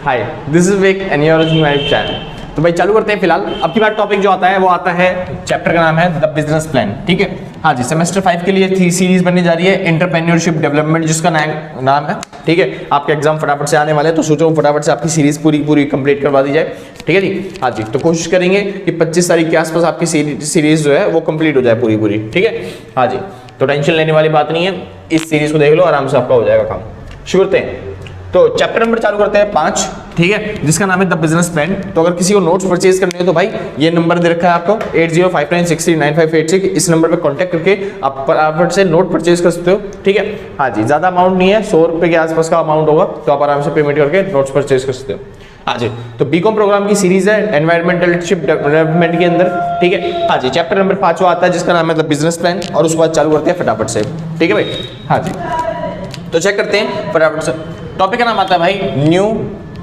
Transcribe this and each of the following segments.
Hi, this is Vik and you are watching my channel. तो भाई चालू करते हैं। फिलहाल अब की बार टॉपिक जो आता है वो आता है, चैप्टर का नाम है द बिजनेस प्लान। ठीक है, हाँ जी, सेमेस्टर 5 के लिए थी सीरीज बनने जा रही है एंटरप्रेन्योरशिप डेवलपमेंट, जिसका नाम है। ठीक है, आपके एग्जाम फटाफट से आने वाले हैं, तो सोचो फटाफट से आपकी सीरीज पूरी कंप्लीट करवा दी जाए। ठीक है जी, हाँ जी, तो कोशिश करेंगे कि 25 तारीख के आसपास आपकी सीरीज जो है वो कंप्लीट हो जाए पूरी। ठीक है, हाँ जी, तो टेंशन लेने वाली बात नहीं है, इस सीरीज को देख लो, आराम से आपका हो जाएगा काम। शुरू करते हैं। तो चैप्टर नंबर चालू करते हैं 5, ठीक है, जिसका नाम है द बिजनेस प्लान। तो अगर किसी को नोट्स परचेज करने हो तो भाई ये नंबर दे रखा है आपको 8059639586, इस नंबर पे कांटेक्ट करके आप फटाफट से नोट परचेज कर सकते हो। ठीक है, हाँ जी, ज्यादा अमाउंट नहीं है, 100 रुपए के आसपास का अमाउंट होगा, तो आप आराम से पेमेंट करके नोट्स परचेज कर सकते हो। हाँ जी, तो बीकॉम प्रोग्राम की सीरीज है एनवायरमेंटलशिप डेवलपमेंट के अंदर। ठीक है, हाँ जी, चैप्टर नंबर 5 आता है जिसका नाम है द बिजनेस प्लान, और उसके बाद चालू करते हैं फटाफट से। ठीक है भाई, हाँ जी, तो चेक करते हैं फटाफट से। टॉपिक का नाम आता है भाई न्यू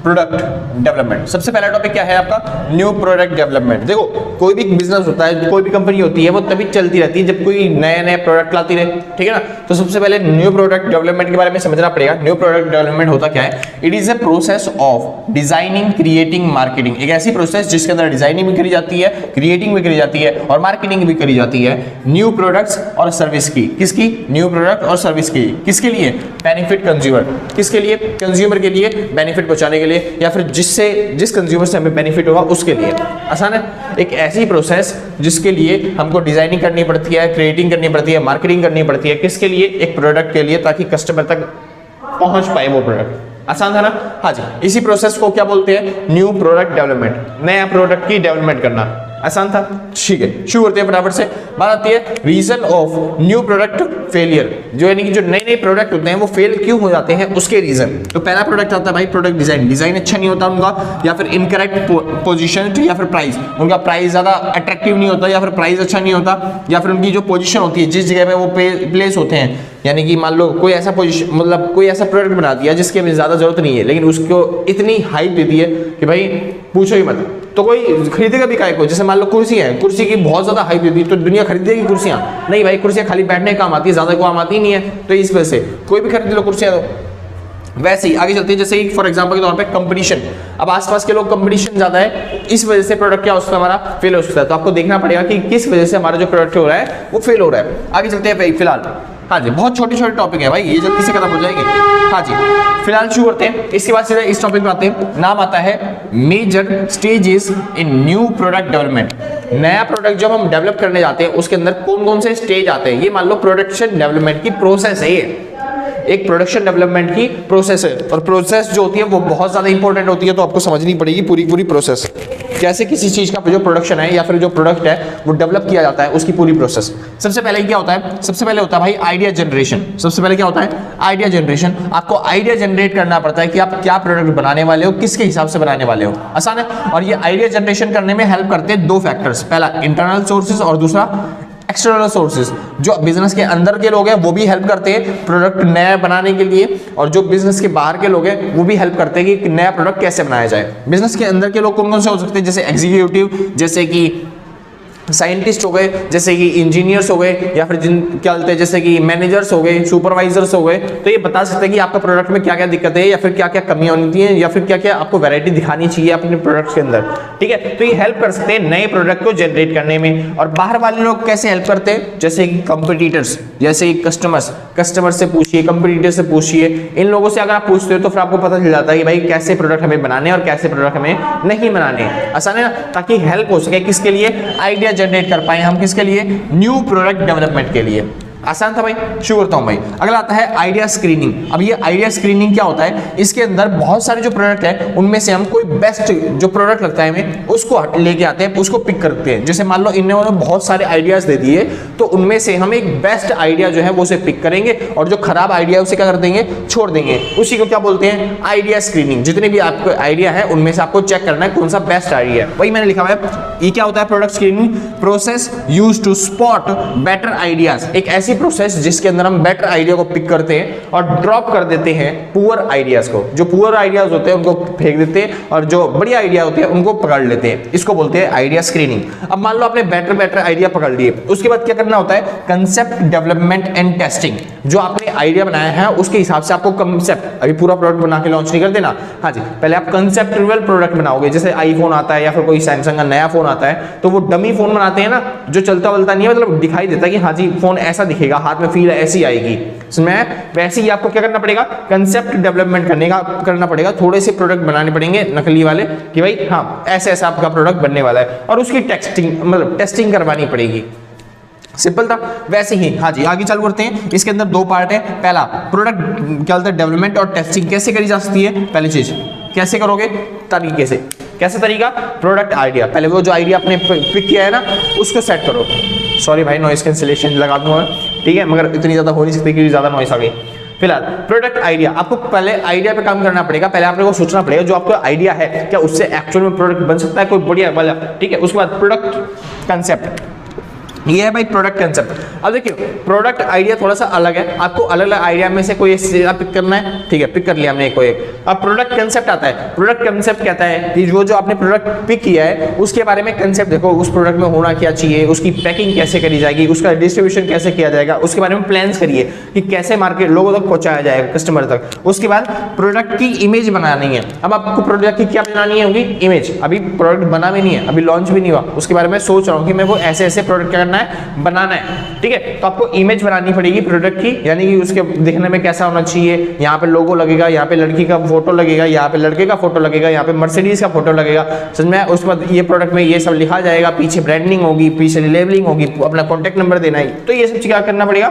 प्रोडक्ट डेवलपमेंट। सबसे पहला टॉपिक क्या है आपका? New product development. देखो, कोई भी बिजनेस होता है, कोई भी कंपनी होती है, वो तभी चलती रहती है जब कोई नए प्रोडक्ट लाती रहे। ठीक है ना, तो सबसे पहले न्यू प्रोडक्ट डेवलपमेंट के बारे में समझना पड़ेगा। न्यू प्रोडक्ट डेवलपमेंट होता क्या है? It is a process of designing, creating, marketing. एक ऐसी प्रोसेस जिसके अंदर डिजाइनिंग भी करी जाती है, क्रिएटिंग भी करी जाती है और मार्केटिंग भी करी जाती है न्यू प्रोडक्ट्स और सर्विस की। किसकी? न्यू प्रोडक्ट और सर्विस की। किसके लिए? Benefit consumer. किसके लिए? कंज्यूमर के लिए, बेनिफिट पहुंचाने के लिए, या फिर जिस कंज्यूमर से हमें बेनिफिट होगा उसके लिए। आसान है। एक ऐसी प्रोसेस जिसके लिए हमको डिजाइनिंग करनी पड़ती है, क्रिएटिंग करनी पड़ती है, मार्केटिंग करनी पड़ती है। किसके लिए? एक प्रोडक्ट के लिए, ताकि कस्टमर तक पहुंच पाए वो प्रोडक्ट। आसान है ना? हाँ जी, इसी प्रोसेस को क्या बोलते हैं? New product development. नया प्रोडक्ट की डेवलपमेंट करना। आसान था? ठीक है, शुरू करते हैं फटाफट से। बात आती है reason of new product failure, जो यानी कि जो नए प्रोडक्ट होते हैं वो फेल क्यों हो जाते हैं, उसके रीजन। तो पहला प्रोडक्ट आता है भाई प्रोडक्ट डिजाइन अच्छा नहीं होता उनका, या फिर इनकरेक्ट पोजीशन, या फिर प्राइस, उनका प्राइस ज्यादा अट्रैक्टिव नहीं होता, या फिर प्राइस अच्छा नहीं होता, या फिर उनकी जो पोजीशन होती है, जिस जगह पे वो प्लेस होते हैं, यानी कि मान लो कोई ऐसा पोजीशन, मतलब कोई ऐसा प्रोडक्ट बना दिया जिसकी हमें ज्यादा जरूरत नहीं है, लेकिन उसको इतनी हाइप दे दी है कि भाई पूछो ही मत, तो कोई खरीदेगा भी काय को। जैसे मान लो कुर्सी है, कुर्सी की बहुत ज्यादा हाइप दे दी, तो दुनिया खरीदेगी कुर्सियां? नहीं भाई, कुर्सियां खाली बैठने काम आती है, ज्यादा काम आती नहीं है, तो इस वजह से कोई भी खरीद लो कुर्सियां। तो वैसे ही आगे चलते हैं, जैसे फॉर एग्जांपल के तौर पे कंपटीशन। अब आसपास के लोग, कंपटीशन ज्यादा है, इस वजह से प्रोडक्ट क्या हो सकता है हमारा? फेल हो सकता है। तो आपको देखना पड़ेगा कि किस वजह से हमारा जो प्रोडक्ट हो रहा है वो फेल हो रहा है। आगे चलते हैं भाई, फिलहाल हाँ जी, बहुत छोटे टॉपिक है भाई, ये जल्दी से खत्म हो जाएंगे। हाँ जी, फिलहाल शुरू करते हैं, इसके बाद सीधे इस टॉपिक पे आते हैं। नाम आता है major stages in new product development. नया प्रोडक्ट जब हम डेवलप करने जाते हैं उसके अंदर कौन कौन से स्टेज आते हैं। ये मान लो प्रोडक्शन डेवलपमेंट की प्रोसेस है, ये एक प्रोडक्शन डेवलपमेंट की प्रोसेस है, और प्रोसेस जो होती है वो बहुत ज्यादा इंपॉर्टेंट होती है, तो आपको समझनी पड़ेगी पूरी प्रोसेस, कैसे किसी चीज का जो प्रोडक्शन है या फिर जो प्रोडक्ट है वो डेवलप किया जाता है, उसकी पूरी प्रोसेस। सबसे पहले क्या होता है? सबसे पहले होता है भाई आइडिया जनरेशन। सबसे पहले क्या होता है? Idea generation. आपको आइडिया जनरेट करना पड़ता है कि आप क्या प्रोडक्ट बनाने वाले हो, किसके हिसाब से बनाने वाले हो। आसान है। और ये आइडिया जनरेशन करने में हेल्प करते हैं दो फैक्टर्स, पहला इंटरनल सोर्सेज और दूसरा एक्सटर्नल सोर्सेज। जो बिजनेस के अंदर के लोग हैं वो भी हेल्प करते हैं प्रोडक्ट नया बनाने के लिए, और जो बिजनेस के बाहर के लोग हैं वो भी हेल्प करते हैं कि नया प्रोडक्ट कैसे बनाया जाए। बिजनेस के अंदर के लोग कौन कौन से हो सकते हैं? जैसे एग्जीक्यूटिव, जैसे कि साइंटिस्ट हो गए, जैसे कि इंजीनियर्स हो गए, या फिर क्या बोलते हैं जैसे कि मैनेजर्स हो गए, सुपरवाइजर्स हो गए। तो ये बता सकते हैं कि आपका प्रोडक्ट में क्या क्या दिक्कतें हैं, या फिर क्या क्या कमियां होती हैं, या फिर क्या क्या आपको वैरायटी दिखानी चाहिए अपने प्रोडक्ट्स के अंदर। ठीक है, तो ये हेल्प कर सकते हैं नए प्रोडक्ट को जनरेट करने में। और बाहर वाले लोग कैसे हेल्प करते हैं? जैसे कि कंपटीटर्स, जैसे कि कस्टमर से पूछिए, कंपटीटर से पूछिए। इन लोगों से अगर आप पूछते हो तो फिर आपको पता चल जाता है कि भाई कैसे प्रोडक्ट हमें बनाने और कैसे प्रोडक्ट हमें नहीं बनाने। आसान है ना? ताकि हेल्प हो सके किसके लिए? आइडिया जनरेट कर पाए हम, किसके लिए? न्यू प्रोडक्ट डेवलपमेंट के लिए। आसान था भाई, शुरू करता हूं भाई। अगला आता है आइडिया स्क्रीनिंग। अब ये आइडिया स्क्रीनिंग क्या होता है? इसके अंदर बहुत सारे जो प्रोडक्ट है उनमें से हम कोई बेस्ट जो प्रोडक्ट लगता है हमें उसको लेके आते हैं, उसको पिक करते हैं। जैसे मान लो इन्होंने बहुत सारे आइडियाज दे दिए, तो उनमें से हम एक बेस्ट आइडिया जो है वो उसे पिक करेंगे, और जो खराब आइडिया उसे क्या कर देंगे? छोड़ देंगे। उसी को क्या बोलते हैं? Idea screening. जितने भी आपको आइडिया है उनमें से आपको चेक करना है कौन सा बेस्ट आइडिया है। वही मैंने लिखा हुआ है। ये क्या होता है? Product screening process used to spot better ideas. एक ऐसी प्रोसेस जिसके अंदर हम बेटर आइडिया को पिक करते हैं और ड्रॉप कर देते हैं पुअर आइडियाज को। जो पुअर आइडियाज होते हैं उनको फेंक देते हैं, और जो बढ़िया आइडिया होते हैं उनको पकड़ लेते हैं। इसको बोलते हैं आइडिया स्क्रीनिंग। अब मान लो आपने बेटर आइडिया पकड़ लिए, उसके बाद क्या करना होता है? Concept development and testing. जो आपने आइडिया बनाया है उसके हिसाब से आपको कंसेप्ट अभी पूरा प्रोडक्ट बना के लॉन्च नहीं कर देना। हाँ जी, पहले आप कंसेप्चुअल प्रोडक्ट बनाओगे, जैसे आईफोन आता है या फिर कोई सैमसंग का नया फोन आता है तो वो डमी फोन बनाते हैं ना, जो चलता वलता नहीं है, मतलब दिखाई देता है कि हाँ जी फोन ऐसा दिखेगा, हाथ में फील ऐसी आएगी, इसमें वैसे ही आपको क्या करना पड़ेगा, कंसेप्ट डेवलपमेंट करना पड़ेगा, थोड़े से प्रोडक्ट बनाने पड़ेंगे नकली वाले कि भाई हाँ ऐसे ऐसा आपका प्रोडक्ट बनने वाला है, और उसकी टेस्टिंग करवानी पड़ेगी। सिंपल था। वैसे ही हाँ जी आगे चालू करते हैं। इसके अंदर दो पार्ट है। पहला प्रोडक्ट क्या बोलते हैं, डेवलपमेंट और टेस्टिंग कैसे करी जा सकती है। पहली चीज कैसे करोगे, तरीके से। कैसे तरीका, प्रोडक्ट आइडिया, पहले वो जो आइडिया आपने पिक किया है ना उसको सेट करो। सॉरी भाई नॉइस कैंसिलेशन लगा दूंगा, ठीक है, मगर इतनी ज्यादा हो नहीं सकती क्योंकि ज्यादा नॉइस आ गई। फिलहाल प्रोडक्ट आइडिया, आपको पहले आइडिया पे काम करना पड़ेगा। पहले आपने को सोचना पड़ेगा जो आपका आइडिया है क्या उससे एक्चुअल में प्रोडक्ट बन सकता है कोई बढ़िया वाला, ठीक है। उसके बाद प्रोडक्ट कंसेप्ट, ये है भाई प्रोडक्ट कंसेप्ट। अब देखिए प्रोडक्ट आइडिया थोड़ा सा अलग है, आपको अलग अलग आइडिया में से कोई एक पिक करना है, ठीक है, पिक कर लिया हमने कोई एक। अब प्रोडक्ट कंसेप्ट आता है। प्रोडक्ट कंसेप्ट कहता है कि वो जो आपने प्रोडक्ट पिक किया है उसके बारे में कंसेप्ट देखो, उस प्रोडक्ट में होना क्या चाहिए, उसकी पैकिंग कैसे करी जाएगी, उसका डिस्ट्रीब्यूशन कैसे किया जाएगा, उसके बारे में प्लान्स करिए कि कैसे मार्केट लोगों तक पहुंचाया जाएगा, कस्टमर तक। उसके बाद प्रोडक्ट की इमेज बनानी है। अब आपको प्रोडक्ट की क्या बनानी होगी, इमेज। अभी प्रोडक्ट बना भी नहीं है, अभी लॉन्च भी नहीं हुआ, उसके बारे में सोच रहा हूँ कि मैं वो ऐसे ऐसे प्रोडक्ट क्या करना है, बनाना है, ठीक है। तो आपको इमेज बनानी पड़ेगी प्रोडक्ट की, यानी कि उसके दिखने में कैसा होना चाहिए। यहाँ पे लोगो लगेगा, यहाँ पे लड़की का फोटो लगेगा, यहाँ पे लड़के का फोटो लगेगा, यहाँ पे मर्सिडीज का फोटो लगेगा, समझ में। उसके बाद ये प्रोडक्ट में ये सब लिखा जाएगा, पीछे ब्रांडिंग होगी, पीछे लेबलिंग होगी, अपना कॉन्टेक्ट नंबर देना है। तो ये सब चीज क्या करना पड़ेगा,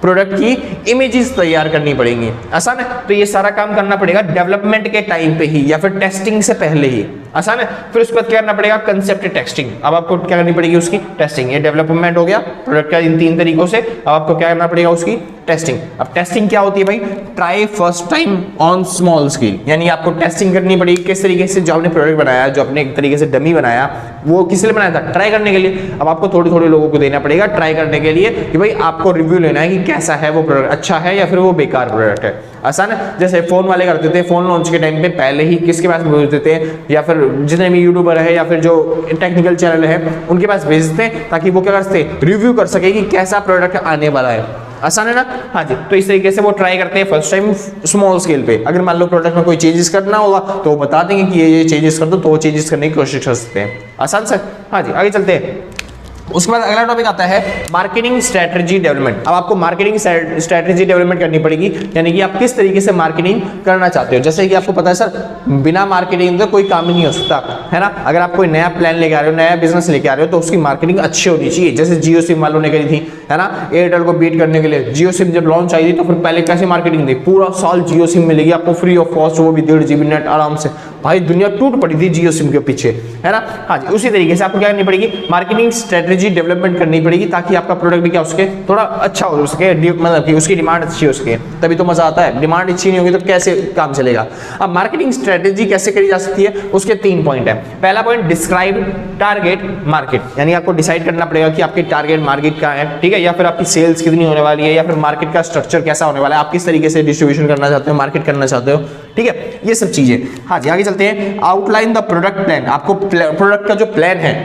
प्रोडक्ट की इमेजेस तैयार करनी पड़ेंगी। आसान है। तो ये सारा काम करना पड़ेगा डेवलपमेंट के टाइम पे ही या फिर टेस्टिंग से पहले ही। आसान है। फिर उसके बाद क्या करना पड़ेगा, कंसेप्ट टेस्टिंग। अब आपको क्या करनी पड़ेगी, उसकी टेस्टिंग। ये डेवलपमेंट हो गया प्रोडक्ट का इन 3 तरीकों से। अब आपको क्या करना पड़ेगा, उसकी टेस्टिंग। अब टेस्टिंग क्या होती है भाई, try first time on small scale, यानी आपको टेस्टिंग करनी पड़ेगी किस तरीके से। जो आपने प्रोडक्ट बनाया, जो आपने एक तरीके से डमी बनाया, वो किस लिए बनाया था, ट्राई करने के लिए। अब आपको थोड़े थोड़े लोगों को देना पड़ेगा ट्राई करने के लिए कि भाई आपको रिव्यू लेना है कि कैसा है वो प्रोडक्ट, अच्छा है या फिर वो बेकार प्रोडक्ट है। आसान है। जैसे फोन वाले करते थे, फोन लॉन्च के टाइम पे पहले ही किसके पास भेजते थे, या फिर जितने भी यूट्यूबर है या फिर जो टेक्निकल चैनल है उनके पास भेजते हैं, ताकि वो क्या कर सकते, रिव्यू कर सके कि कैसा प्रोडक्ट आने वाला है। आसान है ना। हाँ जी। तो इस तरीके से वो ट्राई करते हैं फर्स्ट टाइम स्मॉल स्केल पे। अगर मान लो प्रोडक्ट में कोई चेंजेस करना होगा तो वो बता देंगे कि ये चेंजेस कर दो, तो वो चेंजेस करने की कोशिश कर सकते हैं। आसान से। हाँ जी आगे चलते हैं। उसके बाद अगला टॉपिक आता है मार्केटिंग स्ट्रेटजी डेवलपमेंट। अब आपको मार्केटिंग स्ट्रेटजी डेवलपमेंट करनी पड़ेगी, यानी कि आप किस तरीके से मार्केटिंग करना चाहते हो। जैसे कि आपको पता है सर, बिना मार्केटिंग तो कोई काम ही नहीं हो सकता, है ना। अगर आप कोई नया प्लान लेके आ रहे हो, नया बिजनेस लेके आ रहे हो, तो उसकी मार्केटिंग अच्छी होनी चाहिए। जैसे जियो सिम वालों ने करी थी, है ना, एयरटेल को बीट करने के लिए। जियो सिम जब लॉन्च आई थी तो फिर पहले कैसे मार्केटिंग थी, पूरा साल जियो सिम मिलेगी आपको फ्री ऑफ कॉस्ट, वो भी 1.5 GB नेट आराम से। भाई दुनिया टूट पड़ी थी जियो सिम के पीछे, है ना। हाँ जी। उसी तरीके से आपको क्या करनी पड़ेगी, मार्केटिंग स्ट्रेटजी डेवलपमेंट करनी पड़ेगी, ताकि आपका प्रोडक्ट भी क्या उसके थोड़ा अच्छा हो सके, मतलब कि उसकी डिमांड अच्छी हो सके, तभी तो मजा आता है। डिमांड अच्छी नहीं होगी तो कैसे काम चलेगा। अब मार्केटिंग स्ट्रेटजी कैसे करी जा सकती है, उसके 3 पॉइंट है। पहला पॉइंट, डिस्क्राइब टारगेट मार्केट, यानी आपको डिसाइड करना पड़ेगा कि आपकी टारगेट मार्केट क्या है, ठीक है, या फिर आपकी सेल्स कितनी होने वाली है, या फिर मार्केट का स्ट्रक्चर कैसा होने वाला है, आप किस तरीके से डिस्ट्रीब्यूशन करना चाहते हो, मार्केट करना चाहते हो, ठीक है, ये सब चीजें। हाँ जी आगे चलते हैं। Outline the product plan. आपको प्रोडक्ट का जो प्लान है,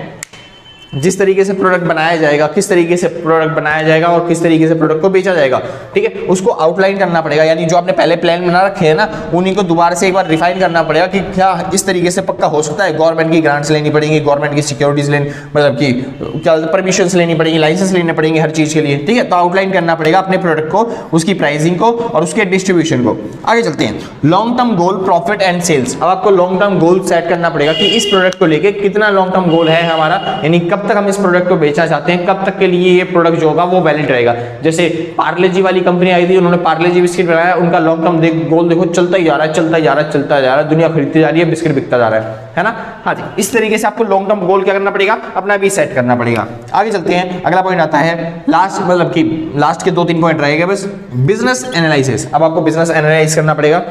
जिस तरीके से प्रोडक्ट बनाया जाएगा, किस तरीके से प्रोडक्ट बनाया जाएगा और किस तरीके से प्रोडक्ट को बेचा जाएगा, ठीक है, उसको आउटलाइन करना पड़ेगा। यानी जो आपने पहले प्लान बना रखे हैं ना, उन्हीं को दोबारा से एक बार रिफाइन करना पड़ेगा कि क्या इस तरीके से पक्का हो सकता है। गवर्नमेंट की ग्रांट्स लेनी पड़ेंगी, गवर्नमेंट की सिक्योरिटीज लेनी, मतलब कि क्या परमिशंस लेनी पड़ेंगी, लाइसेंस लेने पड़ेंगे हर चीज के लिए, ठीक है। तो आउटलाइन करना पड़ेगा अपने प्रोडक्ट को, उसकी प्राइसिंग को और उसके डिस्ट्रीब्यूशन को। आगे चलते हैं। Long term goal, profit and sales. अब आपको लॉन्ग टर्म गोल सेट करना पड़ेगा कि इस प्रोडक्ट को लेके कितना लॉन्ग टर्म गोल है हमारा, यानी कब तक हम इस प्रोडक्ट को बेचना चाहते हैं, कब तक के लिए ये प्रोडक्ट जो होगा वो वैलिड रहेगा। जैसे पार्ले जी वाली कंपनी आई थी, उन्होंने पार्ले जी बिस्किट बनाया, उनका लॉन्ग टर्म गोल देखो, चलता ही जा रहा है, चलता ही जा रहा है, चलता जा रहा है, दुनिया खरीदती जा रही है, बिस्किट बिकता जा रहा है ना। हाँ जी। इस तरीके से आपको लॉन्ग टर्म गोल क्या करना पड़ेगा, अपना भी सेट करना पड़ेगा। आगे चलते हैं। अगला पॉइंट आता है लास्ट, मतलब कि लास्ट के 2-3 पॉइंट रहेगा बस, बिजनेस एनालिसिस। अब आपको बिजनेस एनालाइज करना पड़ेगा।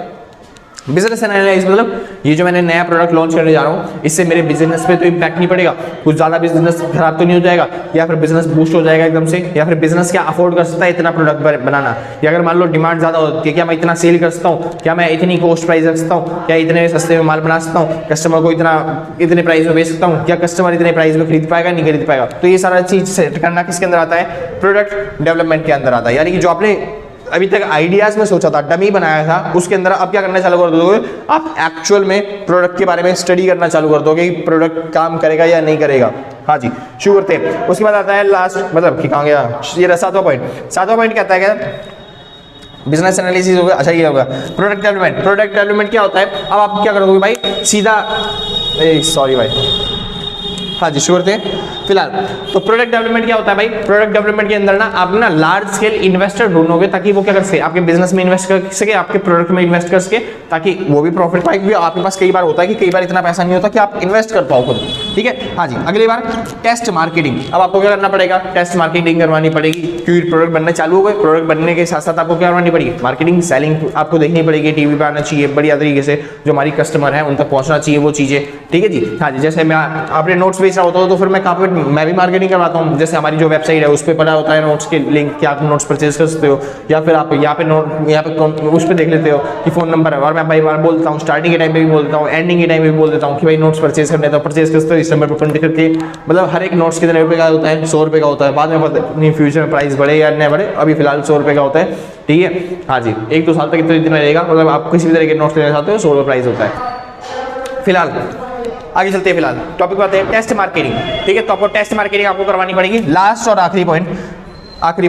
बिजनेस एनालिसिस मतलब ये जो मैंने नया प्रोडक्ट लॉन्च करने जा रहा हूँ, इससे मेरे बिजनेस पे तो इम्पैक्ट नहीं पड़ेगा, कुछ ज्यादा बिजनेस खराब तो नहीं हो जाएगा, या फिर बिजनेस बूस्ट हो जाएगा एकदम से, या फिर बिजनेस क्या अफोर्ड कर सकता है इतना प्रोडक्ट बनाना, या अगर मान लो डिमांड ज्यादा होती है, क्या मैं इतना सेल कर सकता हूँ, क्या मैं इतनी कॉस्ट प्राइस रख सकता हूँ, क्या इतने सस्ते में माल बना सकता हूँ, कस्टमर को इतने प्राइस में बेच सकता हूँ, क्या कस्टमर इतने प्राइस में खरीद पाएगा, नहीं खरीद पाएगा। तो ये सारा चीज सेट करना किसके अंदर आता है, प्रोडक्ट डेवलपमेंट के अंदर आता है। यानी कि जो आपने अभी तक आइडियाज में सोचा था, डमी बनाया था, उसके अंदर अब क्या करना चालू कर दोगे, आप एक्चुअल में प्रोडक्ट के बारे में स्टडी करना चालू कर दोगे कि प्रोडक्ट काम करेगा या नहीं करेगा। हाँ जी, शुरू करते हैं। उसके बाद आता है लास्ट, मतलब कि कहाँ गया ये रहा 7वां पॉइंट। 7वां पॉइंट कहता है क्या, बिजनेस एनालिसिस होगा। अच्छा ये होगा प्रोडक्ट डेवलपमेंट। प्रोडक्ट डेवलपमेंट क्या होता है, अब आप क्या करोगे भाई, सीधा सॉरी भाई, हाँ जी शुरू करते हैं। फिलहाल तो प्रोडक्ट डेवलपमेंट क्या होता है भाई, प्रोडक्ट डेवलपमेंट के अंदर ना आप ना लार्ज स्केल इन्वेस्टर ढूंढोगे ताकि वो क्या कर सके, आपके बिजनेस में इन्वेस्ट कर सके, आपके प्रोडक्ट में इन्वेस्ट कर सके, ताकि वो भी प्रॉफिट पाए। क्योंकि आपके पास कई बार होता है कि कई बार इतना पैसा नहीं होता कि आप इन्वेस्ट कर पाओ खुद, ठीक है। हाँ जी, अगली बार टेस्ट मार्केटिंग। अब आपको क्या करना पड़ेगा, टेस्ट मार्केटिंग करवानी पड़ेगी, क्योंकि प्रोडक्ट बनने चालू हो गए। प्रोडक्ट बनने के साथ साथ आपको क्या करवानी पड़ेगी, मार्केटिंग, सेलिंग आपको देखनी पड़ेगी, टीवी पे आना चाहिए बढ़िया तरीके से, जो हमारी कस्टमर है उन तक पहुंचना चाहिए वो चीजें, ठीक है जी। हाँ जी, जैसे मैं आपने नोट्स बेच रहा होता हूँ तो फिर मैं भी मार्केटिंग करवाता हूँ। जैसे हमारी जो वेबसाइट है उस पर पड़ा होता है नोट्स के लिंक कि आप नोट्स परचेज कर सकते हो, या फिर आप यहाँ पे उस पर देख लेते हो कि फोन नंबर है। और मैं भाई बार बोलता हूँ, स्टार्टिंग के टाइम पे भी बोलता हूँ, एंडिंग के टाइम पे भी बोल देता हूँ कि भाई नोट्स परचेज करने तो परचेज कर सकते हो इस नंबर पर कॉन्टेक्ट करके। मतलब हर एक नोट्स कितने रुपये का होता है, 100 रुपये का होता है। बाद में पता नहीं फ्यूचर में प्राइस बढ़े या नहीं बढ़े, अभी फिलहाल 100 रुपये का होता है, ठीक है। हाँ जी, 1-2 साल तक इतने दिन रहेगा, मतलब आप किसी भी तरह के नोट्स लेना चाहते हो 100 रुपये प्राइस होता है। फिलहाल आगे चलते हैं, फिलहाल टॉपिक बात है टेस्ट मार्केटिंग, ठीक है। तो आपको टेस्ट मार्केटिंग आपको करवानी पड़ेगी। लास्ट और आखिरी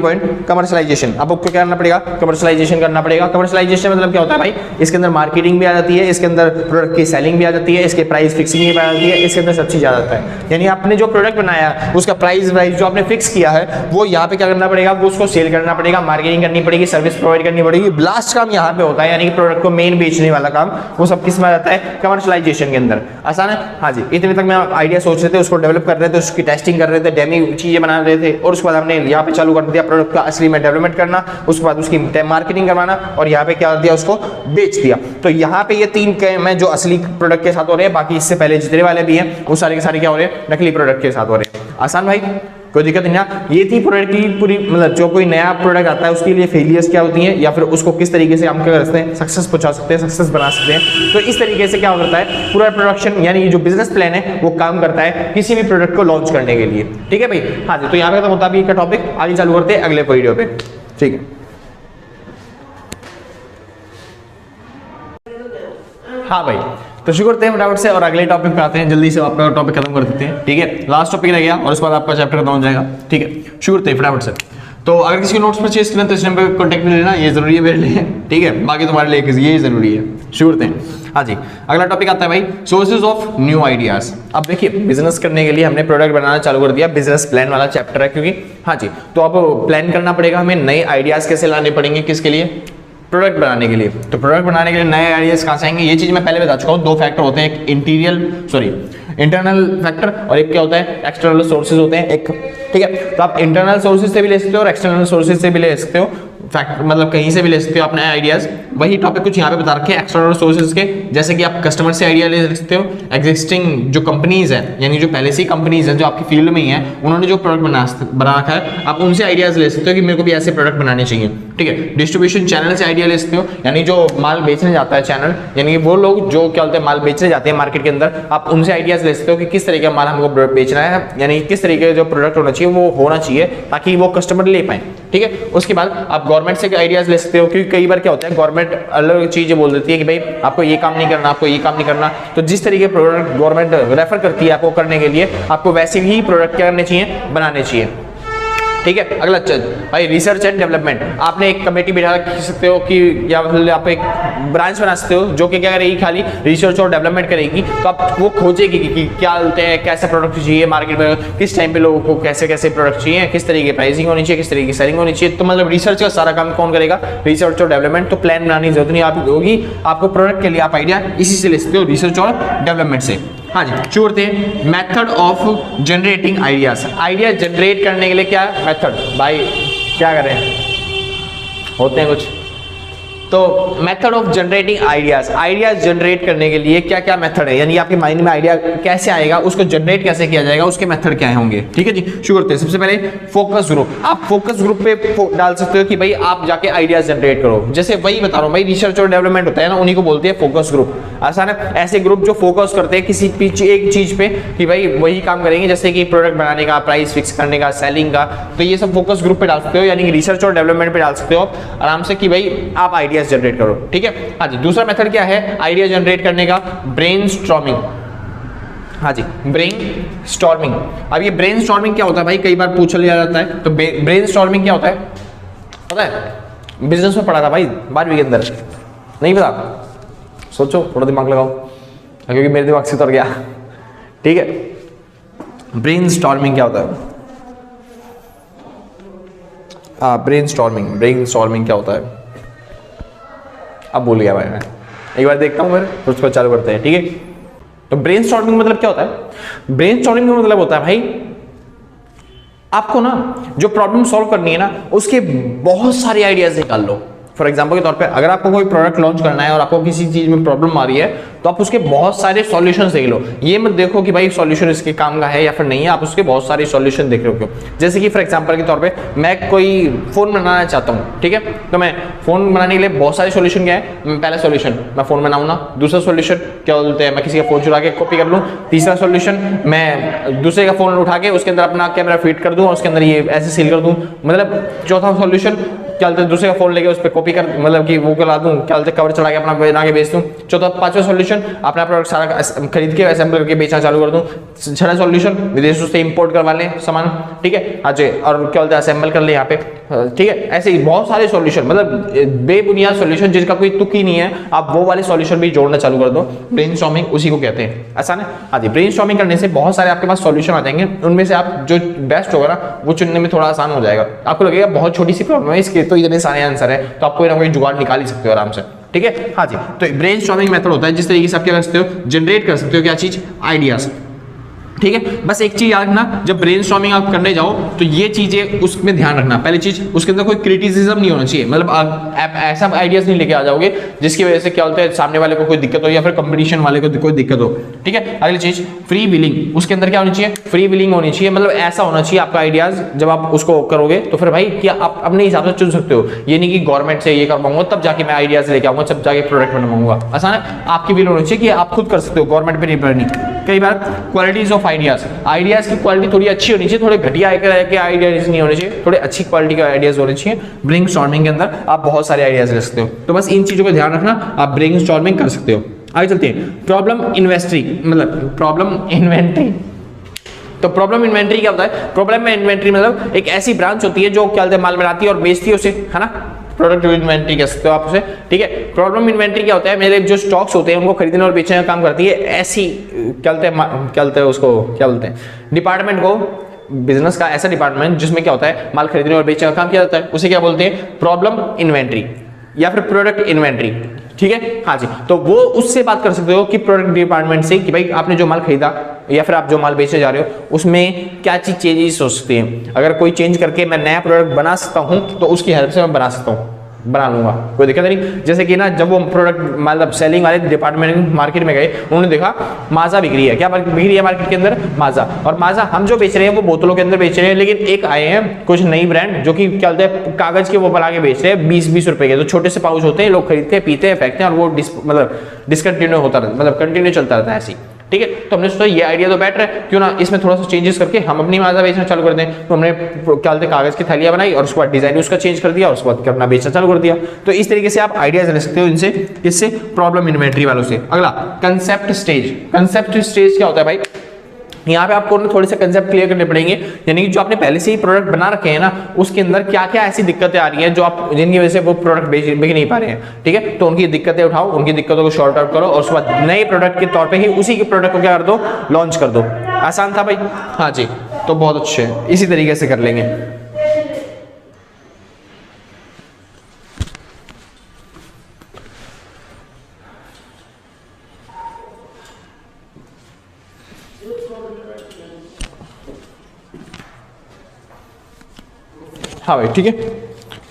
पॉइंट कमर्शलाइजेशन। अब आपको क्या करना पड़ेगा, कमर्शलाइजेशन करना पड़ेगा। कमर्शलाइजेशन मतलब क्या होता है भाई, इसके अंदर मार्केटिंग भी आ जाती है, इसके अंदर प्रोडक्ट की सेलिंग भी आ जाती है, इसके प्राइस फिक्सिंग भी आ जाती है, इसके अंदर सब चीज आ जाता है। यानी आपने जो प्रोडक्ट बनाया उसका प्राइस जो आपने फिक्स किया है वो यहाँ पे क्या करना पड़ेगा, वो उसको सेल करना पड़ेगा, मार्केटिंग करनी पड़ेगी, सर्विस प्रोवाइड करनी पड़ेगी। लास्ट काम यहाँ पे होता है, यानी कि प्रोडक्ट को मेन बेचने वाला काम, वो सब किस में आ जाता है, कमर्शलाइजेशन के अंदर। आसान है। हाँ जी, इतने तक मैं आइडिया सोच रहे थे, उसको डेवलप कर रहे थे, उसकी टेस्टिंग कर रहे थे, डेमी चीजें बना रहे थे, और उसके बाद हमने यहाँ पे चालू कर दिया प्रोडक्ट का में डेवलपमेंट करना, उसके बाद उसकी मार्केटिंग करवाना, और यहाँ पे क्या दिया, उसको बेच दिया। तो यहाँ पे ये 3 काम है जो असली प्रोडक्ट के साथ हो रहे हैं। बाकी इससे पहले जितने वाले भी हैं वो सारे के सारे क्या हो रहे हैं, नकली प्रोडक्ट के साथ हो रहे हैं। आसान भाई, कोई दिक्कत नहीं ना। ये थी प्रोडक्ट की पूरी, मतलब जो कोई नया प्रोडक्ट आता है उसके लिए फेलियर्स क्या होती हैं, या फिर उसको किस तरीके से हम क्या कर सकते हैं, सक्सेस पहुंचा सकते हैं, सक्सेस बना सकते हैं। तो इस तरीके से क्या करता है पूरा प्रोडक्शन, यानी जो बिजनेस प्लान है वो काम करता है किसी भी प्रोडक्ट को लॉन्च करने के लिए, ठीक है भाई। हाँ जी, तो यहाँ पे खत्म होता है का टॉपिक। आगे चालू करते हैं अगले वीडियो पे, ठीक है। हाँ भाई, तो शुरू करते हैं फटाफट से और अगले टॉपिक पे आते हैं। जल्दी से आपका टॉपिक खत्म कर देते हैं, ठीक है। लास्ट टॉपिक रह गया और उसके बाद आपका चैप्टर खत्म हो जाएगा, ठीक है। शुरू करते हैं फटाफट से। तो अगर किसी को नोट्स परचेज करना तो इस नंबर पर कॉन्टैक्ट में लेना, ये जरूरी है मेरे लिए, ठीक है। बाकी तुम्हारे लिए ये जरूरी है। शुरू करते हैं। हाँ जी, अगला टॉपिक आता है भाई सोर्सेज ऑफ न्यू आइडियाज। अब देखिए, बिजनेस करने के लिए हमने प्रोडक्ट बनाना चालू कर दिया, बिजनेस प्लान वाला चैप्टर है क्योंकि। हाँ जी, तो अब प्लान करना पड़ेगा हमें, नए आइडियाज कैसे लाने पड़ेंगे, किसके लिए, प्रोडक्ट बनाने के लिए। तो प्रोडक्ट बनाने के लिए नए आइडियाज कहाँ से आएंगे, ये चीज मैं पहले बता चुका हूँ। 2 फैक्टर होते हैं, एक इंटरनल फैक्टर और एक क्या होता है, एक्सटर्नल सोर्सेज होते हैं एक, ठीक है। तो आप इंटरनल सोर्सेज से भी ले सकते हो और एक्सटर्नल सोर्सेज से भी ले सकते हो, फैक्ट मतलब कहीं से भी ले सकते हो अपने आइडियाज। वही टॉपिक कुछ यहाँ पे बता रखे हैं एक्सटर्नल सोर्सेज के, जैसे कि आप कस्टमर से आइडिया ले सकते हो, एग्जिस्टिंग जो कंपनीज हैं, यानी जो पहले से ही कंपनीज हैं जो आपकी फील्ड में ही है, उन्होंने जो प्रोडक्ट बना रखा है, आप उनसे आइडियाज ले सकते हो कि मेरे को भी ऐसे प्रोडक्ट बनाने चाहिए, ठीक है। डिस्ट्रीब्यूशन चैनल से आइडिया ले सकते हो, यानी जो माल बेचने जाता है चैनल, यानी वो लोग जो क्या बोलते हैं माल बेचने जाते हैं मार्केट के अंदर, आप उनसे आइडियाज ले सकते हो कि किस तरीके का माल हमको बेचना है, यानी किस तरीके का जो प्रोडक्ट होना चाहिए वो होना चाहिए ताकि वो कस्टमर ले पाए, ठीक है। उसके बाद आप गवर्नमेंट से आइडियाज ले सकते हो, क्योंकि कई बार क्या होता है गवर्नमेंट अलग चीजें बोल देती है कि भाई आपको ये काम नहीं करना, आपको ये काम नहीं करना। तो जिस तरीके प्रोडक्ट गवर्नमेंट रेफर करती है आपको करने के लिए, आपको वैसे ही प्रोडक्ट क्या करने चाहिए, बनाने चाहिए, ठीक है। अगला चल भाई रिसर्च एंड डेवलपमेंट। आपने एक कमेटी बिठा सकते हो कि या आप एक ब्रांच बना सकते हो जो कि क्या करेगी, खाली रिसर्च और डेवलपमेंट करेगी। तो आप वो खोजेगी कि क्या बोलते हैं, कैसे प्रोडक्ट चाहिए मार्केट में, किस टाइम पे लोगों को कैसे कैसे प्रोडक्ट चाहिए, किस तरीके की प्राइसिंग होनी चाहिए, किस तरीके की सेलिंग होनी चाहिए। तो मतलब रिसर्च का सारा काम कौन करेगा, रिसर्च और डेवलपमेंट। तो प्लान बनाने की जरूरत नहीं आप होगी, आपको प्रोडक्ट के लिए आप आइडिया इसी से ले सकते हो, रिसर्च और डेवलपमेंट से। हाँ जी, शुरू करते हैं method of generating ideas. Idea generate करने के लिए क्या मेथड, भाई क्या करें, होते हैं कुछ तो method of generating ideas, ideas generate करने के लिए क्या क्या मेथड है, यानी आपके माइंड में आइडिया कैसे आएगा, उसको जनरेट कैसे किया जाएगा, उसके मेथड क्या होंगे। ठीक है जी, शुरू करते हैं। सबसे पहले फोकस ग्रुप। आप फोकस ग्रुप पे डाल सकते हो कि भाई आप जाके आइडियाज जनरेट करो। जैसे वही बता रहा हूँ भाई, रिसर्च और डेवलपमेंट होता है ना, उन्हीं को बोलते हैं फोकस ग्रुप। आसान है, ऐसे ग्रुप जो फोकस करते हैं किसी एक चीज पे कि भाई वही काम करेंगे, जैसे कि प्रोडक्ट बनाने का, प्राइस फिक्स करने का, सेलिंग का। तो ये सब फोकस ग्रुप पे डाल सकते हो, यानी कि रिसर्च और डेवलपमेंट पे डाल सकते हो आराम से कि भाई आप आइडियाज जनरेट करो। ठीक है, हाँ जी। दूसरा मेथड क्या है आइडिया जनरेट करने का? ब्रेनस्टॉर्मिंग। हाँ जी, ब्रेनस्टॉर्मिंग। अब ये ब्रेनस्टॉर्मिंग क्या होता है भाई, कई बार पूछ लिया जाता है। तो ब्रेनस्टॉर्मिंग क्या होता है पता है? बिजनेस में पढ़ा था भाई 12वीं के अंदर, नहीं पता? सोचो, थोड़ा दिमाग लगाओ, क्योंकि मेरे दिमाग से उतर गया। ठीक है, ब्रेनस्टॉर्मिंग क्या होता है? ब्रेनस्टॉर्मिंग क्या होता है? अब भूल गया भाई मैं, एक बार देखता हूँ फिर उसको चालू करते हैं। ठीक है, तो ब्रेनस्टॉर्मिंग मतलब क्या होता है? ब्रेनस्टॉर्मिंग का मतलब होता है भाई, आपको ना जो प्रॉब्लम सॉल्व करनी है ना, उसके बहुत सारे आइडियाज निकाल लो। फॉर एग्जाम्पल के तौर पे अगर आपको कोई प्रोडक्ट लॉन्च करना है और आपको किसी चीज में प्रॉब्लम आ रही है, तो आप उसके बहुत सारे सॉल्यूशंस देख लो। ये मत देखो कि भाई सॉल्यूशन इसके काम का है या फिर नहीं है, आप उसके बहुत सारे सॉल्यूशन देख रहे हो। जैसे कि फॉर एग्जाम्पल के तौर पे मैं कोई फोन बनाना चाहता हूँ, ठीक है, तो मैं फोन बनाने के लिए बहुत सारे सॉल्यूशन क्या है? पहला सॉल्यूशन मैं फोन बनाऊँ ना, दूसरा सॉल्यूशन क्या बोलते हैं, मैं किसी का फोन चुरा के कॉपी कर लूँ, तीसरा सॉल्यूशन मैं दूसरे का फोन उठा के उसके अंदर अपना कैमरा फिट कर दूँ और उसके अंदर ये ऐसे सील कर दूँ, मतलब चौथा सॉल्यूशन क्या बोलते हैं, दूसरे का फोन लेके उस पर कॉपी कर, मतलब कि वो करा दूं, क्या बोलते हैं, कवर चढ़ा के अपना बना के बेच दूं। चौथा पांचवा सॉल्यूशन अपना प्रोडक्ट सारा खरीद के असेंबल करके बेचना चालू कर दूं। छठा सॉल्यूशन विदेशों से इंपोर्ट करवा लें सामान, ठीक है, हाँ जी, और क्या बोलते हैं असेंबल कर ले यहाँ पे, ठीक है। ऐसे ही बहुत सारे सॉल्यूशन, मतलब बेबुनियाद सॉल्यूशन जिसका कोई तुक ही नहीं है, आप वो वाले सॉल्यूशन भी जोड़ना चालू कर दो। ब्रेनस्टॉर्मिंग उसी को कहते हैं। आसान है, हाँ जी। ब्रेनस्टॉर्मिंग करने से बहुत सारे आपके पास सॉल्यूशन आ जाएंगे, उनमें से आप जो बेस्ट होगा ना वो चुनने में थोड़ा आसान हो जाएगा। आपको लगेगा बहुत छोटी सी प्रॉब्लम है, इसके तो इतने सारे आंसर है, तो आप कोई ना कोई जुगाड़ निकाल ही सकते हो आराम से। ठीक है, हाँ जी। तो ब्रेनस्टॉर्मिंग मेथड होता है जिस तरीके से आप क्या कर सकते हो, जनरेट कर सकते हो क्या चीज, आइडियाज। ठीक है, बस एक चीज याद रखना, जब ब्रेनस्टॉर्मिंग आप करने जाओ तो ये चीजें उसमें ध्यान रखना। पहली चीज, उसके अंदर कोई क्रिटिसिज्म नहीं होना चाहिए, मतलब आप ऐसा आइडियाज नहीं लेके आ जाओगे जिसकी वजह से क्या बोलते हैं सामने वाले को कोई दिक्कत हो या फिर कंपटीशन वाले को कोई दिक्कत हो। ठीक है, अगली चीज फ्री विलिंग, उसके अंदर क्या होनी चाहिए, फ्री विलिंग होनी चाहिए, मतलब ऐसा होना चाहिए आपका आइडियाज जब आप उसको करोगे तो फिर भाई क्या आप अपने हिसाब से चुन सकते हो, ये नहीं कि गवर्नमेंट से ये करवाऊंगा तब जाके मैं आइडियाज लेके आऊंगा, तब जाके प्रोडक्ट बनाऊंगा। आसान है, आपकी विल होनी चाहिए कि आप खुद कर सकते हो, गवर्नमेंट पे निर्भर नहीं। कई बार क्वालिटीज ऑफ आइडियाज, आइडियाज की क्वालिटी थोड़ी अच्छी होनी चाहिए, थोड़े घटिया आइडियाज नहीं होने चाहिए, थोड़े अच्छी क्वालिटी के आइडियाज होने चाहिए। ब्रेनस्टॉर्मिंग के अंदर आप बहुत सारे आइडियाज ले सकते हो, तो बस इन चीजों का ध्यान रखना, आप ब्रेनस्टॉर्मिंग कर सकते हो। आगे चलते हैं, प्रॉब्लम इन्वेस्ट्री, मतलब प्रॉब्लम इन्वेंट्री। तो प्रॉब्लम इन्वेंट्री क्या होता है? प्रॉब्लम इन्वेंट्री मतलब एक ऐसी ब्रांच होती है जो क्या बोलते हैं माल बनाती है और बेचती है उसे, है ना, प्रोडक्ट इन्वेंट्री कह सकते हो आप उसे। ठीक है, प्रॉब्लम इन्वेंट्री क्या होता है, मेरे जो स्टॉक्स होते हैं उनको खरीदने और बेचने का काम करती है ऐसी क्या बोलते हैं उसको, क्या बोलते हैं, डिपार्टमेंट को, बिजनेस का ऐसा डिपार्टमेंट जिसमें क्या होता है माल खरीदने और बेचने का काम किया जाता है, उसे क्या बोलते हैं, प्रॉब्लम इन्वेंट्री या फिर प्रोडक्ट इन्वेंट्री। ठीक है, हाँ जी। तो वो उससे बात कर सकते हो कि प्रोडक्ट डिपार्टमेंट से कि भाई आपने जो माल खरीदा या फिर आप जो माल बेचने जा रहे हो उसमें क्या चीज चेंजेस हो सकती हैं, अगर कोई चेंज करके मैं नया प्रोडक्ट बना सकता हूं तो उसकी हेल्प से मैं बना सकता हूं, बना लूंगा, कोई दिक्कत नहीं। जैसे कि ना जब वो प्रोडक्ट मतलब सेलिंग वाले डिपार्टमेंट मार्केट में गए, उन्होंने देखा माजा बिक रही है, क्या बिक रही है मार्केट के अंदर, माजा, और माजा हम जो बेच रहे हैं वो बोतलों के अंदर बेच रहे हैं, लेकिन एक आए हैं कुछ नई ब्रांड जो कि क्या बोलते हैं कागज के वो बना के बेच रहे हैं 20-20 रुपए के, तो छोटे से पाउच होते हैं, लोग खरीदते हैं, पीते हैं, फेंकते हैं, और वो मतलब डिसकंटिन्यू होता रहता, मतलब कंटिन्यू चलता रहता है ऐसी। ठीक है, तो हमने सोचा ये आइडिया तो बेटर है, क्यों ना इसमें थोड़ा सा चेंजेस करके हम अपनी माजा बेचना चालू कर दें। तो हमने क्या बोलते हैं कागज की थैलियां बनाई और उसके बाद डिजाइन उसका चेंज कर दिया और उसके बाद अपना बेचना चालू कर दिया। तो इस तरीके से आप आइडियाज ले सकते हो इनसे, किससे, प्रॉब्लम इन्वेंट्री वालों से। अगला कंसेप्ट स्टेज। कंसेप्ट स्टेज क्या होता है भाई, यहाँ पे आपको थोड़े से कंसेप्ट क्लियर करने पड़ेंगे, यानी कि जो आपने पहले से ही प्रोडक्ट बना रखे हैं ना उसके अंदर क्या क्या ऐसी दिक्कतें आ रही हैं जो आप जिनकी वजह से वो प्रोडक्ट बेच नहीं पा रहे हैं। ठीक है, तो उनकी दिक्कतें उठाओ, उनकी दिक्कतों को शॉर्ट आउट करो और उसके बाद नए प्रोडक्ट के तौर पे ही उसी के प्रोडक्ट को क्या कर दो, लॉन्च कर दो। आसान था भाई, हाँ जी, तो बहुत अच्छे, इसी तरीके से कर लेंगे। हाँ भाई ठीक है,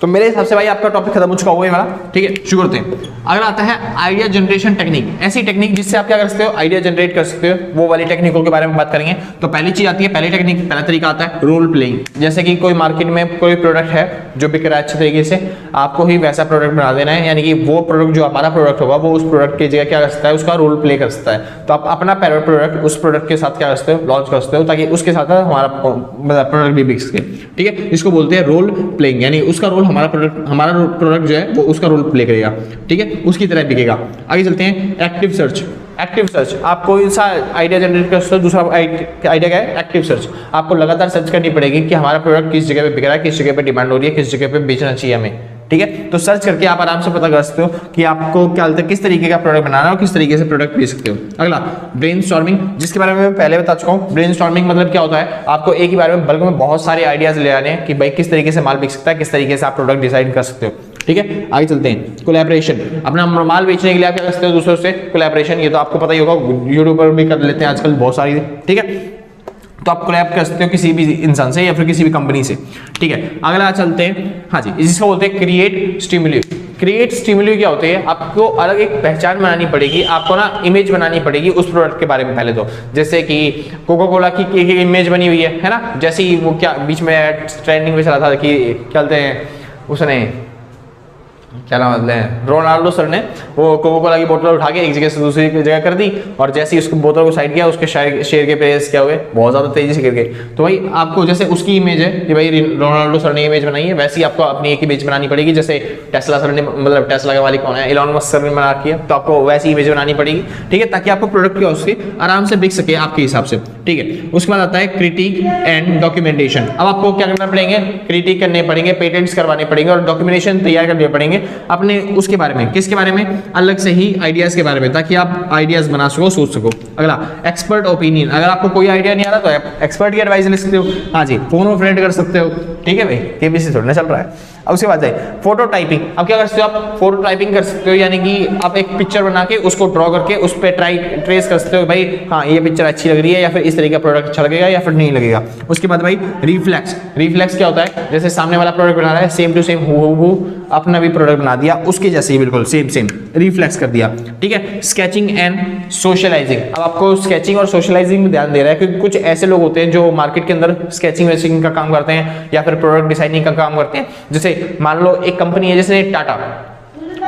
तो मेरे हिसाब से भाई आपका टॉपिक खत्म हो चुका हुआ है वाला, ठीक है। शुरू करते हैं। अगला आता है आइडिया जनरेशन टेक्निक, ऐसी टेक्निक जिससे आप क्या कर सकते हो, आइडिया जनरेट कर सकते हो, वो वाली टेक्निकों के बारे में बात करेंगे। तो पहली चीज आती है, पहली टेक्निक, पहला तरीका आता है रोल प्लेइंग। जैसे कि कोई मार्केट में कोई प्रोडक्ट है जो बिक रहा है अच्छे तरीके से, आपको ही वैसा प्रोडक्ट बना देना है, यानी कि वो प्रोडक्ट जो हमारा प्रोडक्ट होगा वो उस प्रोडक्ट की जगह क्या कर सकता है, उसका रोल प्ले कर सकता है। तो आप अपना प्रोडक्ट उस प्रोडक्ट के साथ क्या कर सकते हो, लॉन्च कर सकते हो, ताकि उसके साथ हमारा प्रोडक्ट भी बिक सके, ठीक है। इसको बोलते हैं रोल प्लेइंग, यानी उसका रोल हमारा प्रोडक्ट जो है वो उसका रोल प्ले करेगा, ठीक है, उसकी तरह बिकेगा। आगे चलते हैं, एक्टिव सर्च। एक्टिव सर्च, आप कोई सा आइडिया जनरेट कर सकते हो, दूसरा आइडिया क्या है, एक्टिव सर्च। आपको लगातार सर्च करनी पड़ेगी कि हमारा प्रोडक्ट किस जगह पे बिक रहा है, किस जगह पे डिमांड हो रही है, किस जगह पे बेचना चाहिए हमें, ठीक है। तो सर्च करके आप आराम से पता कर सकते हो कि आपको क्या लगता है, किस तरीके का प्रोडक्ट बनाना है और किस तरीके से प्रोडक्ट बेच सकते हो। अगला ब्रेनस्टॉर्मिंग, जिसके बारे में मैं पहले बता चुका हूँ। ब्रेनस्टॉर्मिंग मतलब क्या होता है, आपको एक ही बारे में बल्क में बहुत सारे आइडियाज ले आने हैं कि भाई किस तरीके से माल बिक सकता है, किस तरीके से आप प्रोडक्ट डिसाइड कर सकते हो, ठीक है। आगे चलते हैं, कोलैबोरेशन। अपना माल बेचने के लिए आप क्या कर सकते हो, दूसरों से कोलैबोरेशन। ये तो आपको पता ही होगा, यूट्यूब पर भी कर लेते हैं आजकल बहुत सारी, ठीक है। तो आप कोलैब कर सकते हो किसी भी इंसान से या फिर किसी भी कंपनी से, ठीक है। अगला चलते हैं, हाँ जी, इसको बोलते हैं क्रिएट स्टिमुली। क्रिएट स्टिमुली क्या होते हैं, आपको अलग एक पहचान बनानी पड़ेगी, आपको ना इमेज बनानी पड़ेगी उस प्रोडक्ट के बारे में पहले तो। जैसे कि कोका कोला की इमेज बनी हुई है ना, जैसे ही वो क्या बीच में ट्रेंडिंग में चला था कि क्या कहते हैं उसने, क्या नाम है, रोनाल्डो सर ने वो कोका कोला की बोतल उठा के एक जगह से दूसरी जगह कर दी, और जैसे ही उसको बोतल को साइड किया, उसके शेयर के प्राइस क्या हुए, बहुत ज़्यादा तेजी से गिर गए। तो भाई आपको जैसे उसकी इमेज है कि भाई रोनाल्डो सर ने इमेज बनाई है, वैसे ही आपको अपनी एक इमेज बनानी पड़ेगी। जैसे टेस्ला सर ने, मतलब टेस्ला का मालिक कौन है, इलॉन मस्क सर ने बना रखी है, तो आपको वैसी इमेज बनानी पड़ेगी, ठीक है, ताकि आपको प्रोडक्ट क्या उसके आराम से बिक सके आपके हिसाब से, ठीक है। उसके बाद आता है क्रिटिक एंड डॉक्यूमेंटेशन। अब आपको क्या करना पड़ेंगे, क्रिटिक करने पड़ेंगे, पेटेंट्स करवाने पड़ेंगे और डॉक्यूमेंटेशन तैयार करने पड़ेंगे अपने उसके बारे में, किसके बारे में, अलग से ही आइडियाज के बारे में, ताकि आप आइडियाज बना सको, सोच सको। अगला एक्सपर्ट ओपिनियन। अगर आपको कोई आइडिया नहीं आ रहा तो आप एक्सपर्ट की एडवाइस ले सकते हो, हाँ जी, फोन और फ्रेंड कर सकते हो, ठीक है भाई, केबीसी थोड़ा चल रहा है। अब उसके बाद जाए फोटो टाइपिंग। अब क्या कर सकते हो आप, फोटो टाइपिंग कर सकते हो, यानी कि आप एक पिक्चर बना के उसको ड्रॉ करके उस पर ट्रेस कर सकते हो भाई, हाँ ये पिक्चर अच्छी लग रही है, या फिर इस तरीके का प्रोडक्ट अच्छा लगेगा या फिर नहीं लगेगा। उसके बाद भाई रिफ्लेक्स। रिफ्लेक्स क्या होता है, जैसे सामने वाला प्रोडक्ट बना रहा है, सेम टू सेम हूबहू अपना भी प्रोडक्ट बना दिया उसके जैसे ही, बिल्कुल सेम सेम रिफ्लेक्स कर दिया, ठीक है। Sketching and socialising. अब आपको स्केचिंग और सोशलाइजिंग में ध्यान दे रहा है, क्योंकि कुछ ऐसे लोग होते हैं जो मार्केट के अंदर स्केचिंग वेचिंग का काम करते हैं या फिर प्रोडक्ट डिजाइनिंग का काम करते हैं। जैसे मान लो एक कंपनी है जैसे टाटा,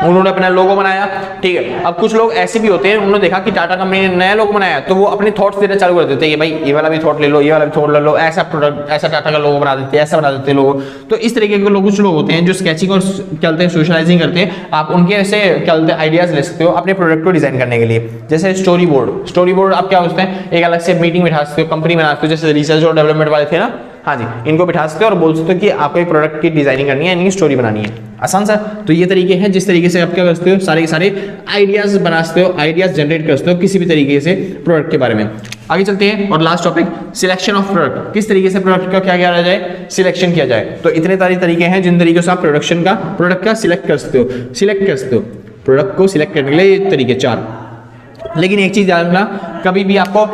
उन्होंने अपना लोगो बनाया, ठीक है। अब कुछ लोग ऐसे भी होते हैं, उन्होंने देखा कि टाटा कंपनी ने नया लोगो बनाया, तो वो अपने थॉट्स देना चालू कर देते हैं कि भाई ये वाला भी थॉट ले लो, ये वाला भी थॉट ले लो, ऐसा प्रोडक्ट, ऐसा टाटा का लोगो बना देते हैं, ऐसा बना देते हैं लोगो। तो इस तरीके के लोग, कुछ लोग होते हैं जो स्केचिंग और क्या बोलते हैं सोशलाइजिंग करते हैं। आप उनके ऐसे क्या बोलते हैं आइडियाज ले सकते हो अपने प्रोडक्ट को डिजाइन करने के लिए। जैसे स्टोरी बोर्ड। स्टोरी बोर्ड आप क्या होते हैं, एक अलग से मीटिंग बिठा सकते हो, कंपनी बना सकते हो, जैसे रिसर्च और डेवलपमेंट वाले थे ना, हाँ जी, इनको बिठा सकते हो और बोल सकते हो कि आपको एक प्रोडक्ट की डिजाइनिंग करनी है, यानी स्टोरी बनानी है। आसान सा। तो ये तरीके हैं जिस तरीके से आप क्या कर सकते हो, सारे के सारे आइडियाज बना सकते हो, आइडियाज जनरेट कर सकते हो किसी भी तरीके से प्रोडक्ट के बारे में। आगे चलते हैं और last topic, selection of product. किस तरीके से प्रोडक्ट का क्या किया जाए, सिलेक्शन किया जाए। तो इतने सारे तरीके हैं जिन तरीके से आप प्रोडक्ट का सिलेक्ट कर सकते हो, प्रोडक्ट को सिलेक्ट करने के लिए तरीके 4। लेकिन एक चीज याद रखना, कभी भी आपको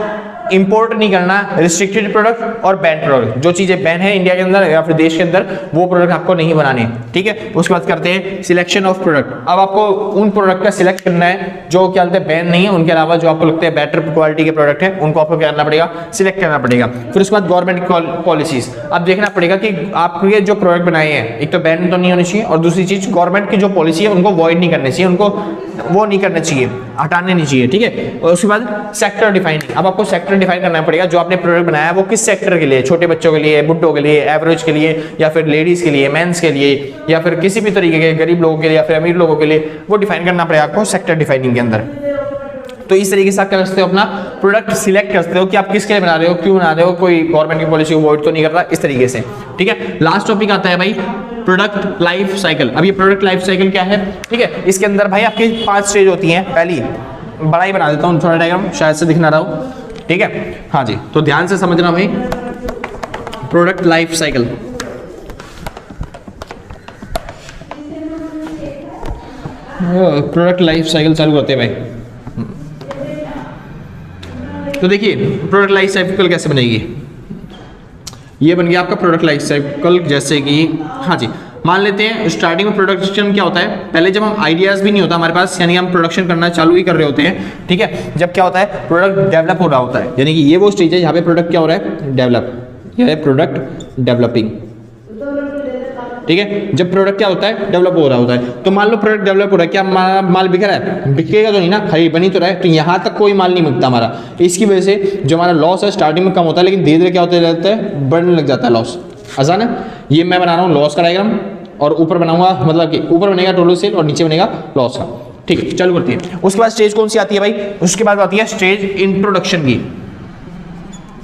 इंपोर्ट नहीं करना रिस्ट्रिक्टेड प्रोडक्ट और बैन प्रोडक्ट। जो चीजें बैन है इंडिया के अंदर या फिर देश के अंदर, वो प्रोडक्ट आपको नहीं बनाने, ठीक है। उसके बाद करते हैं सिलेक्शन ऑफ प्रोडक्ट। अब आपको उन प्रोडक्ट का सिलेक्ट करना है जो क्या बोलते हैं बैन नहीं है, उनके अलावा जो आपको लगता है बेटर क्वालिटी के प्रोडक्ट है, उनको आपको क्या करना पड़ेगा, सिलेक्ट करना पड़ेगा। फिर उसके बाद गवर्नमेंट पॉलिसीज। अब देखना पड़ेगा कि आपके जो प्रोडक्ट बनाए हैं, एक तो बैन तो नहीं होनी चाहिए, और दूसरी चीज गवर्नमेंट की जो पॉलिसी है उनको वॉइड नहीं करनी चाहिए, उनको वो नहीं करना चाहिए, हटाने नहीं चाहिए, ठीक है। और उसके बाद सेक्टर डिफाइनिंग। अब आपको सेक्टर डिफाइन करना पड़ेगा, जो आपने प्रोडक्ट बनाया है वो किस सेक्टर के लिए, छोटे बच्चों के लिए, बुड्ढों के लिए, एवरेज के लिए, या फिर लेडीज के लिए, मेंस के लिए, या फिर किसी भी तरीके के गरीब लोगों के लिए या फिर अमीर लोगों के लिए, वो डिफाइन करना पड़ेगा आपको सेक्टर डिफाइनिंग के अंदर। तो इस तरीके से आप क्या करते हो, अपना प्रोडक्ट सिलेक्ट करते हो कि आप किसके लिए बना रहे हो, क्यों बना रहे हो, कोई गवर्नमेंट की पॉलिसी को अवॉइड तो नहीं कर रहा, इस तरीके से, ठीक है। लास्ट टॉपिक आता है भाई प्रोडक्ट लाइफ साइकिल। अब ये प्रोडक्ट लाइफ साइकिल क्या है, ठीक है। इसके अंदर भाई आपकी 5 स्टेज होती हैं। पहली, बड़ा ही बना देता हूँ थोड़ा डायग्राम, शायद से दिख ना रहा हो, ठीक है, हाँ जी। तो ध्यान से समझना भाई, product life cycle. Product life cycle चालू करते हैं भाई। तो देखिए प्रोडक्ट लाइफ साइकिल कैसे बनेगी, ये बन गया आपका प्रोडक्ट लाइफ साइकिल। जैसे कि हाँ जी, मान लेते हैं स्टार्टिंग में प्रोडक्शन क्या होता है, पहले जब हम आइडियाज भी नहीं होता हमारे पास, यानी हम प्रोडक्शन करना चालू ही कर रहे होते हैं, ठीक है, जब क्या होता है प्रोडक्ट डेवलप हो रहा होता है, यानी कि ये वो स्टेज है जहाँ पे प्रोडक्ट क्या हो रहा है, डेवलप, यह है प्रोडक्ट डेवलपिंग, ठीक है। जब प्रोडक्ट क्या होता है, डेवलप हो रहा होता है, तो मान लो प्रोडक्ट डेवलप हो रहा है, क्या हमारा माल बिक रहा है, बिकेगा तो नहीं ना, खरीद बनी तो रहा है, तो यहाँ तक कोई माल नहीं बिकता हमारा, इसकी वजह से जो हमारा लॉस है स्टार्टिंग में कम होता है, लेकिन धीरे धीरे क्या होते रहता है, बढ़ने लग जाता है लॉस। आसान है, ये मैं बना रहा हूँ लॉस का डायग्राम, और ऊपर बनाऊंगा, मतलब कि ऊपर बनेगा टोटल सेल और नीचे बनेगा लॉस का, ठीक है। चालू करते हैं। उसके बाद स्टेज कौन सी आती है भाई, उसके बाद आती है स्टेज इंट्रोडक्शन की,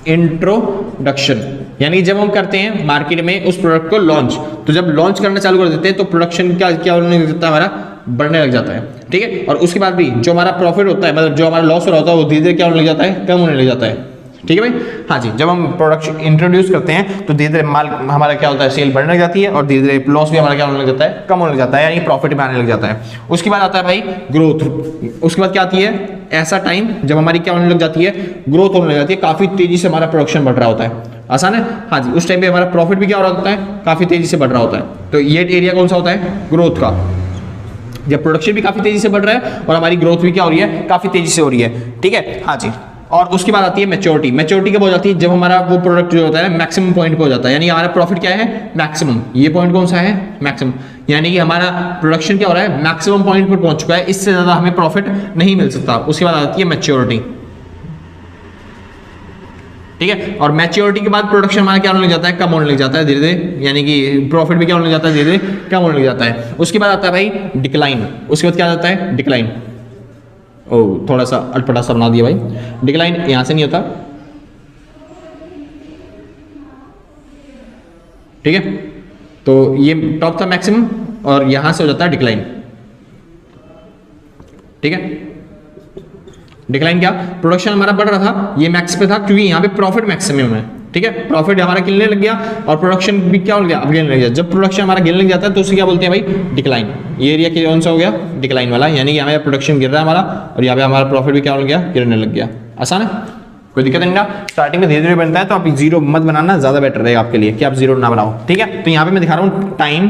इंट्रोडक्शन, यानी जब हम करते हैं मार्केट में उस प्रोडक्ट को लॉन्च, तो जब लॉन्च करना चालू कर देते हैं तो प्रोडक्शन क्या होने लग जाता है, हमारा बढ़ने लग जाता है, ठीक है। और उसके बाद भी जो हमारा प्रॉफिट होता है, मतलब जो हमारा लॉस हो रहा होता है, वो धीरे धीरे क्या होने लग जाता है, कम होने लग जाता है, ठीक है भाई। हाँ जी, जब हम प्रोडक्ट इंट्रोड्यूस करते हैं तो धीरे धीरे माल हमारा क्या होता है, सेल बढ़ने लग जाती है, और धीरे धीरे लॉस भी हमारा क्या होने लग जाता है, कम होने लग जाता है, यानी प्रॉफिट में आने लग जाता है। उसके बाद आता है भाई ग्रोथ। उसके बाद क्या आती है, ऐसा टाइम जब हमारी क्या होने लग जाती है, ग्रोथ होने लग जाती है, काफी तेजी से हमारा प्रोडक्शन बढ़ रहा होता है। आसान है, हाँ जी, उस टाइम पे हमारा प्रॉफिट भी क्या हो रहा होता है, काफी तेजी से बढ़ रहा होता है। तो ये एरिया कौन सा होता है, ग्रोथ का, जब प्रोडक्शन भी काफी तेजी से बढ़ रहा है और हमारी ग्रोथ भी क्या हो रही है, काफी तेजी से हो रही है, ठीक है। हाँ जी, और उसके बाद आती है मैच्योरिटी। मैच्योरिटी कब हो जाती है, जब हमारा वो प्रोडक्ट जो होता है मैक्सिमम पॉइंट पे हो जाता है, यानी हमारा प्रॉफिट क्या है, मैक्सिमम। ये पॉइंट कौन सा है, मैक्सिमम, यानी कि हमारा प्रोडक्शन क्या हो रहा है, मैक्सिमम पॉइंट पर पहुंच चुका है, इससे ज्यादा हमें प्रॉफिट नहीं मिल सकता। उसके बाद आती है मैच्योरिटी, ठीक है। और मैच्योरिटी के बाद प्रोडक्शन हमारा क्या होने लग जाता है, कम होने लग जाता है धीरे धीरे, यानी कि प्रॉफिट भी क्या होने लग जाता है, धीरे धीरे कम होने लग जाता है। उसके बाद आता है भाई डिक्लाइन। उसके बाद क्या आता है, डिक्लाइन। ओ, थोड़ा सा अटपटा सा बना दिया भाई, डिक्लाइन यहां से नहीं होता, ठीक है। तो ये टॉप था मैक्सिमम, और यहां से हो जाता है डिक्लाइन, ठीक है। डिक्लाइन क्या, प्रोडक्शन हमारा बढ़ रहा था, ये मैक्स पे था, क्योंकि यहाँ पे प्रॉफिट मैक्सिमम है, ठीक है। प्रॉफिट हमारा गिरने लग गया और प्रोडक्शन भी क्या हो गया, अब गिरने लग गया। जब प्रोडक्शन हमारा गिरने लग जाता है तो उसे क्या बोलते हैं भाई, डिक्लाइन। ये एरिया कौन सा हो गया, डिक्लाइन वाला, यानी कि हमारा प्रोडक्शन गिर रहा है हमारा, और यहाँ पे हमारा प्रॉफिट भी क्या हो गया, गिरने लग गया। आसान है, कोई दिक्कत नहीं ना। स्टार्टिंग में धीरे धीरे बनता है, तो आप जीरो मत बनाना, ज्यादा बेटर रहेगा आपके लिए कि आप जीरो ना बनाओ, ठीक है। तो यहाँ पे मैं दिखा रहा हूँ टाइम,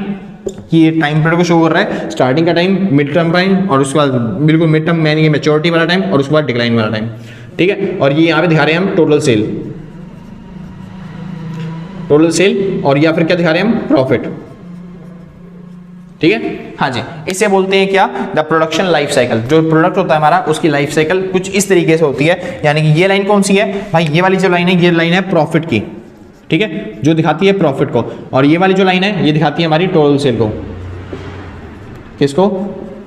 कि ये टाइम पीरियड को शो कर रहा है, स्टार्टिंग का टाइम, मिड टर्म टाइम, और उसके बाद बिल्कुल मिड टर्म यानी कि मैच्योरिटी वाला टाइम, और उसके बाद डिक्लाइन वाला टाइम, ठीक है। और ये यहाँ पे दिखा रहे हैं हम टोटल सेल, टोटल सेल, और या फिर क्या दिखा रहे हैं हम, प्रॉफिट, ठीक है। हाँ जी, इसे बोलते हैं क्या, द प्रोडक्शन लाइफ साइकिल। जो प्रोडक्ट होता है हमारा, उसकी लाइफ साइकिल कुछ इस तरीके से होती है, यानी कि ये लाइन कौन सी है भाई, ये वाली जो लाइन है, ये लाइन है प्रॉफिट की, ठीक है, जो दिखाती है प्रॉफिट को, और ये वाली जो लाइन है, ये दिखाती है हमारी टोटल सेल को। किसको,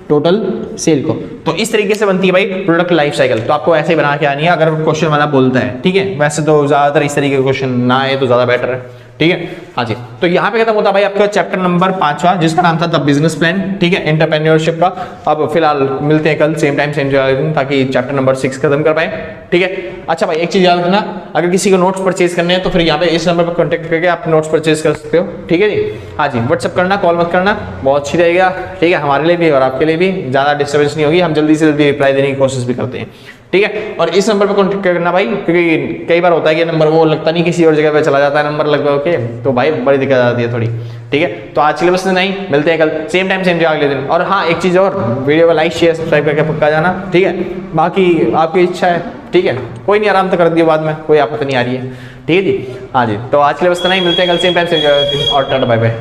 टोटल सेल को। तो इस तरीके से बनती है भाई प्रोडक्ट लाइफ साइकिल। तो आपको ऐसे ही बना के आनी है अगर क्वेश्चन वाला बोलता है, ठीक है। वैसे तो ज्यादातर इस तरीके के क्वेश्चन ना आए तो ज्यादा बेटर है, ठीक है। हाँ जी, तो यहाँ पे खत्म होता है भाई आपका चैप्टर नंबर 5वां, जिसका नाम था द बिजनेस प्लान, ठीक है, एंटरप्रेन्योरशिप का। अब फिलहाल मिलते हैं कल सेम टाइम सेम जगह, ताकि चैप्टर नंबर 6 खत्म कर पाए, ठीक है। अच्छा भाई, एक चीज याद रखना, अगर किसी को नोट्स परचेज करने हैं तो फिर यहाँ पे इस नंबर पर कॉन्टेक्ट करके आप नोट्स परचेज कर सकते हो, ठीक है जी। हाँ जी, व्हाट्सअप करना, कॉल मत करना, बहुत अच्छी रहेगा, ठीक है, हमारे लिए भी और आपके लिए भी, ज्यादा डिस्टर्बेंस नहीं होगी, हम जल्दी से जल्दी रिप्लाई देने की कोशिश भी करते हैं, ठीक है। और इस नंबर पर कॉन्टेक्ट करना भाई, क्योंकि कई बार होता है कि नंबर वो लगता नहीं, किसी और जगह पे चला जाता है नंबर लगा के, तो भाई बड़ी दिक्कत आती है थोड़ी, ठीक है। तो आज के लिए बस नहीं, मिलते हैं कल सेम टाइम सेम जगह अगले दिन। और हाँ, एक चीज़ और, वीडियो को लाइक शेयर सब्सक्राइब करके पक्का जाना, ठीक है। बाकी आपकी इच्छा है, ठीक है, कोई नहीं, आराम तो कर दियो बाद में, कोई आपत्ति नहीं आ रही है, ठीक है जी। हाँ जी, तो आज के लिए बस नहीं, मिलते हैं कल सेम टाइम सेम जगह, और टाटा बाय बाय।